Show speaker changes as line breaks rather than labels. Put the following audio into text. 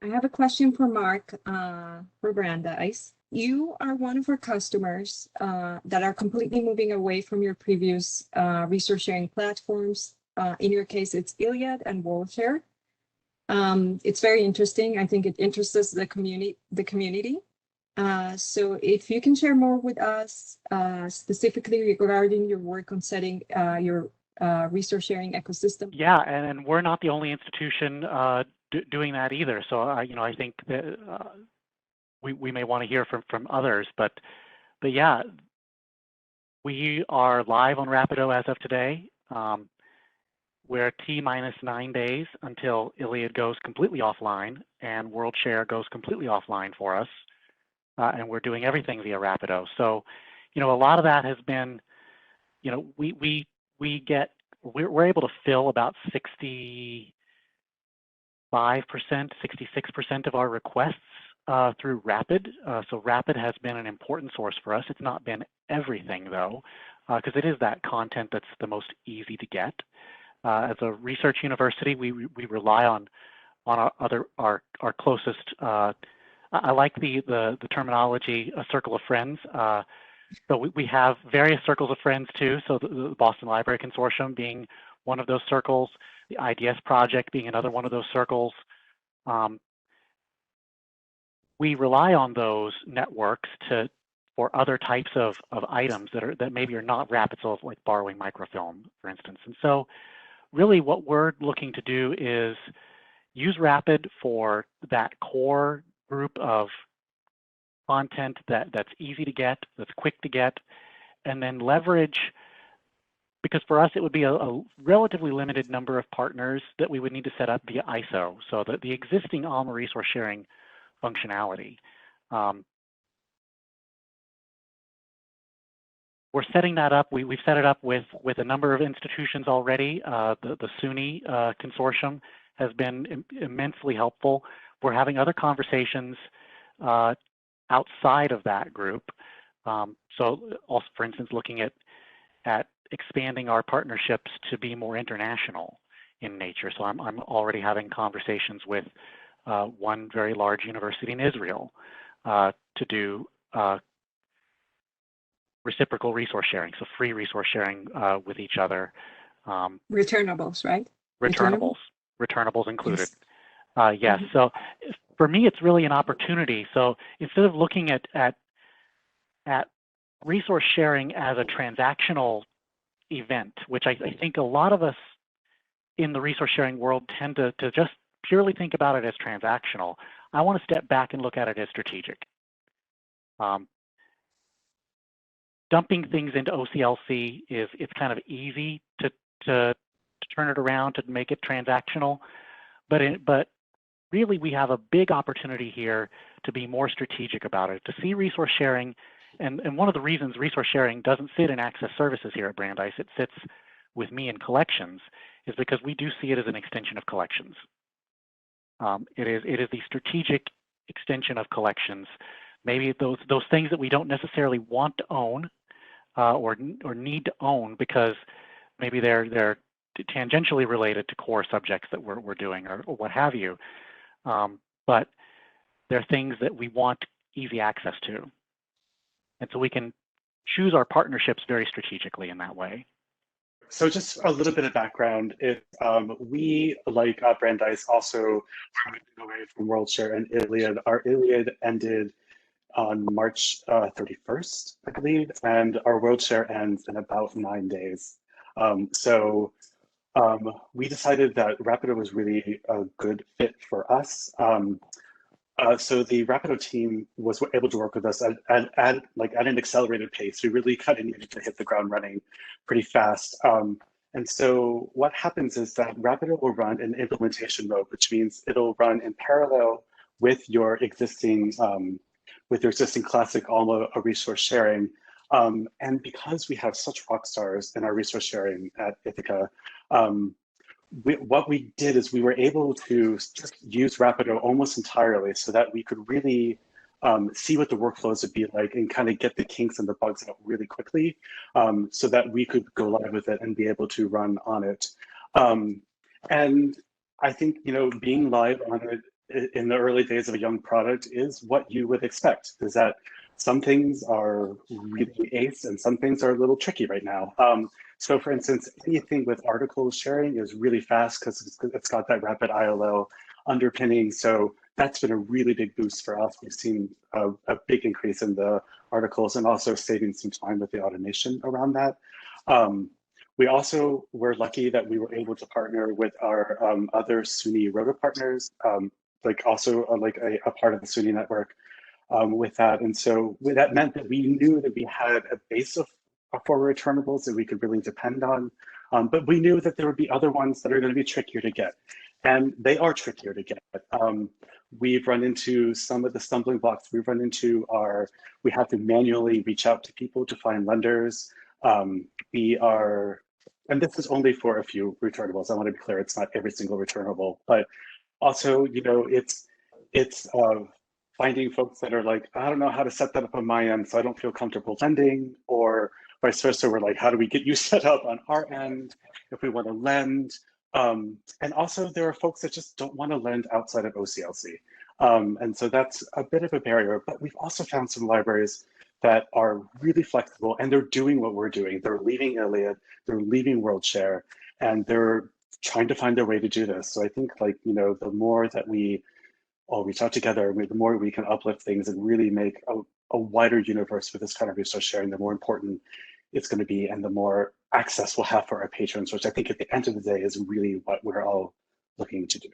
I have a question for Mark, for Brandeis. You are one of our customers that are completely moving away from your previous resource sharing platforms. In your case, it's Iliad and WorldShare. It's very interesting. I think it interests the community. So if you can share more with us, specifically regarding your work on setting your resource sharing ecosystem.
Yeah, and we're not the only institution doing that either. So I think that we may want to hear from others, but yeah, we are live on Rapido as of today. We're T-minus 9 days until Iliad goes completely offline and WorldShare goes completely offline for us, and we're doing everything via Rapido. So, a lot of that has been, we're able to fill about 65%, 66% of our requests through Rapid. So Rapid has been an important source for us. It's not been everything though, because it is that content that's the most easy to get. As a research university, we rely on our closest. I like the terminology, a circle of friends. So we have various circles of friends too. So the Boston Library Consortium being one of those circles, the IDS project being another one of those circles. We rely on those networks for other types of items that maybe are not Rapid, so like borrowing microfilm, for instance. And so really what we're looking to do is use Rapid for that core group of content that's easy to get, that's quick to get, and then leverage, because for us it would be a relatively limited number of partners that we would need to set up via ISO, so that the existing Alma resource sharing functionality. We're setting that up. We've set it up with a number of institutions already. The SUNY consortium has been immensely helpful. We're having other conversations outside of that group. So also, for instance, looking at expanding our partnerships to be more international in nature. So I'm already having conversations with one very large university in Israel to do reciprocal resource sharing, so free resource sharing with each other.
Returnables, right?
Returnables included.
Yes.
Yes. So for me, it's really an opportunity. So instead of looking at resource sharing as a transactional event, which I think a lot of us in the resource sharing world tend to just purely think about it as transactional, I want to step back and look at it as strategic. Dumping things into OCLC it's kind of easy to turn it around to make it transactional, but really we have a big opportunity here to be more strategic about it, to see resource sharing, and one of the reasons resource sharing doesn't sit in access services here at Brandeis, it sits with me in collections, is because we do see it as an extension of collections. It is the strategic extension of collections. Maybe those things that we don't necessarily want to own or need to own because maybe they're tangentially related to core subjects that we're doing or what have you. But they're things that we want easy access to. And so we can choose our partnerships very strategically in that way.
So just a little bit of background. We, like Brandeis, also are moving away from WorldShare and Iliad. Our Iliad ended on March 31st, I believe, and our WorldShare ends in about 9 days. So we decided that Rapido was really a good fit for us. So the Rapido team was able to work with us at an accelerated pace. We really kind of needed to hit the ground running pretty fast. And so what happens is that Rapido will run in implementation mode, which means it'll run in parallel with your existing classic Alma resource sharing. And because we have such rock stars in our resource sharing at Ithaca, what we did is we were able to just use Rapido almost entirely so that we could really see what the workflows would be like and kind of get the kinks and the bugs out really quickly so that we could go live with it and be able to run on it. And I think, being live on it in the early days of a young product is what you would expect, is that some things are really ace and some things are a little tricky right now. So for instance, anything with article sharing is really fast because it's got that rapid ILO underpinning. So that's been a really big boost for us. We've seen a big increase in the articles and also saving some time with the automation around that. We also were lucky that we were able to partner with our other SUNY Roto partners, like also like a part of the SUNY network with that. And so that meant that we knew that we had a base of for returnables that we could really depend on. But we knew that there would be other ones that are going to be trickier to get. And they are trickier to get. We've run into some of the stumbling blocks. We've run into we have to manually reach out to people to find lenders. And this is only for a few returnables. I want to be clear, it's not every single returnable, but also, you know, it's finding folks that are like, I don't know how to set that up on my end, so I don't feel comfortable lending, or vice versa. We're like, how do we get you set up on our end if we want to lend? And also there are folks that just don't want to lend outside of OCLC. And so that's a bit of a barrier, but we've also found some libraries that are really flexible and they're doing what we're doing. They're leaving Iliad, they're leaving WorldShare, and they're trying to find their way to do this. So I think, like, you know, the more that we all reach out together, the more we can uplift things and really make a wider universe with this kind of resource sharing, the more important it's going to be and the more access we'll have for our patrons, which I think at the end of the day is really what we're all looking to do.